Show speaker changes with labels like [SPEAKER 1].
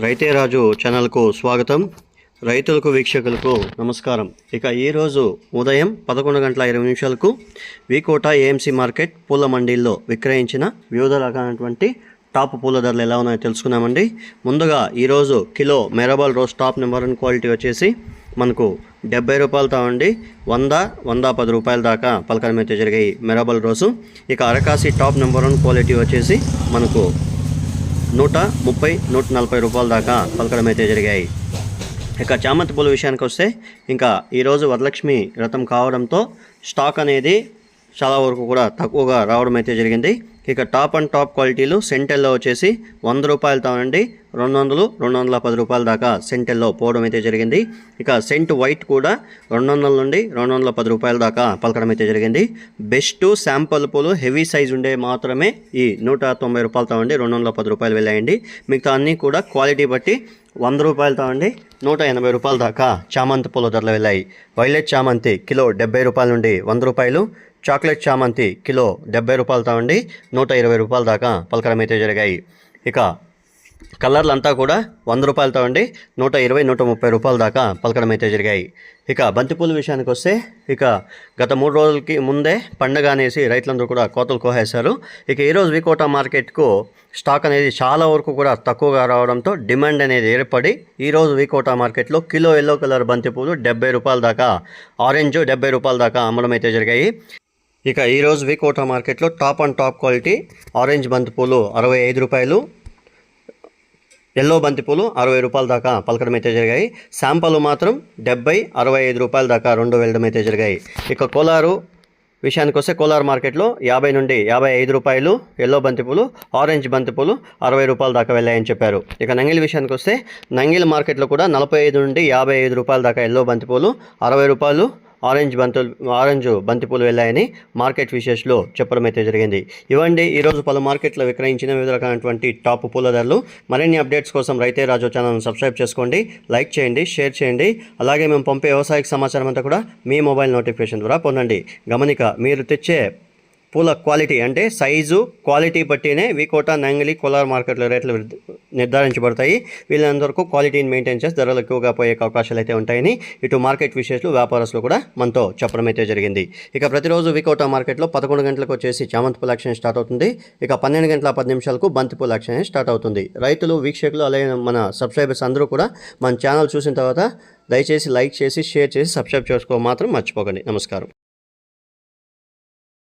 [SPEAKER 1] రైతే రాజు ఛానల్కు స్వాగతం. రైతులకు వీక్షకులకు నమస్కారం. ఇక ఈరోజు ఉదయం 11:20 వికోట ఏఎంసీ మార్కెట్ పూల మండీల్లో విక్రయించిన వివిధ రకాలైనటువంటి టాప్ పూల ధరలు ఎలా ఉన్నాయో తెలుసుకున్నామండి. ముందుగా ఈరోజు కిలో మెరబల్ రోజ్ టాప్ నెంబర్ 1 క్వాలిటీ వచ్చేసి మనకు 70 రూపాయలతో అండి 100-110 రూపాయల దాకా పలకడం అయితే జరిగాయి మెరబల్ రోజు. ఇక అరకాసి టాప్ నెంబర్ 1 క్వాలిటీ వచ్చేసి మనకు 130-140 రూపాయల దాకా పలకడం అయితే జరిగాయి. ఇక చామంతి పూల విషయానికి వస్తే ఇంకా ఈరోజు వరలక్ష్మి వ్రతం కావడంతో స్టాక్ అనేది చాలా వరకు కూడా తక్కువగా రావడం అయితే జరిగింది. ఇక టాప్ అండ్ టాప్ క్వాలిటీలు సెంటెల్లో వచ్చేసి 100 రూపాయలతో అండి 200-210 రూపాయల దాకా సెంటెల్లో పోవడం అయితే జరిగింది. ఇక సెంట్ వైట్ కూడా 200 నుండి 210 రూపాయల దాకా పలకడం అయితే జరిగింది. బెస్ట్ శాంపుల్ పూలు హెవీ సైజ్ ఉండే మాత్రమే ఈ 190 రూపాయలతో అండి 210 రూపాయలు వెళ్ళాయండి. మిగతా అన్నీ కూడా క్వాలిటీ బట్టి 100 రూపాయలతో అండి 180 రూపాయల దాకా చామంతి పూల ధరలు వెళ్ళాయి. వైలెట్ చామంతి కిలో 70 రూపాయల నుండి 100 రూపాయలు, చాక్లెట్ చామంతి కిలో 70 రూపాయలతో అండి 120 రూపాయల దాకా పలకడం అయితే జరిగాయి. ఇక కలర్లు అంతా కూడా 100 రూపాయలతో అండి 120-130 రూపాయల దాకా పలకడం అయితే జరిగాయి. ఇక బంతిపూల విషయానికి వస్తే ఇక గత 3 రోజులకి ముందే పండగ అనేసి రైతులందరూ కూడా కోతలు కోసేశారు. ఇక ఈరోజు వికోట మార్కెట్కు స్టాక్ అనేది చాలా వరకు కూడా తక్కువగా రావడంతో డిమాండ్ అనేది ఏర్పడి ఈరోజు వికోట మార్కెట్లో కిలో ఎల్లో కలర్ బంతిపూలు 70 రూపాయల దాకా, ఆరెంజ్ 70 రూపాయల దాకా అమ్మడం అయితే జరిగాయి. ఇక ఈరోజు వికోట మార్కెట్లో top and top quality orange బంతిపూలు 65 రూపాయలు, ఎల్లో బంతిపూలు 60 రూపాయల దాకా పలకడం అయితే జరిగాయి. శాంపల్ మాత్రం 70-65 రూపాయల దాకా రెండు వెళ్ళడం అయితే జరిగాయి. ఇక కోలారు విషయానికి వస్తే కోలార్ మార్కెట్లో 50 నుండి 55 రూపాయలు ఎల్లో బంతిపూలు, ఆరెంజ్ బంతిపూలు 60 రూపాయల దాకా వెళ్ళాయని చెప్పారు. ఇక నంగిల్ విషయానికి వస్తే నంగిల్ మార్కెట్లో కూడా 45 నుండి 55 రూపాయల దాకా ఎల్లో బంతిపూలు, 60 రూపాయలు ఆరెంజ్ బంతిపూలు వెళ్ళాయని మార్కెట్ విశేషలో చెప్పడం అయితే జరిగింది. ఇవ్వండి ఈరోజు పలు మార్కెట్లో విక్రయించిన వివిధ రకాలైనటువంటి టాప్ పూల ధరలు. మరిన్ని అప్డేట్స్ కోసం రైతే రాజు ఛానల్ని సబ్స్క్రైబ్ చేసుకోండి, లైక్ చేయండి, షేర్ చేయండి. అలాగే మేము పంపే వ్యవసాయ సమాచారం అంతా కూడా మీ మొబైల్ నోటిఫికేషన్ ద్వారా పొందండి. గమనిక, మీరు తెచ్చే పూల క్వాలిటీ అంటే సైజు క్వాలిటీ బట్టినే వికోట, నంగిలి, కోలార్ మార్కెట్లో రేట్లు నిర్ధారించబడతాయి. వీళ్ళందరికీ క్వాలిటీని మెయింటైన్ చేసి ధరలు ఎక్కువగా పోయే అవకాశాలు అయితే ఉంటాయని ఇటు మార్కెట్ విశేషాలు వ్యాపారస్తులు కూడా మనతో చెప్పడం అయితే జరిగింది. ఇక ప్రతిరోజు వికోట మార్కెట్లో 11 గంటలకు వచ్చేసి చామంతి పూల యాక్షన్ స్టార్ట్ అవుతుంది. ఇక 12:10 బంతిపూల యాక్షన్ స్టార్ట్ అవుతుంది. రైతులు, వీక్షకులు అలాగే మన సబ్స్క్రైబర్స్ అందరూ కూడా మన ఛానల్ చూసిన తర్వాత దయచేసి లైక్ చేసి, షేర్ చేసి, సబ్స్క్రైబ్ చేసుకో మాత్రం మర్చిపోకండి. నమస్కారం.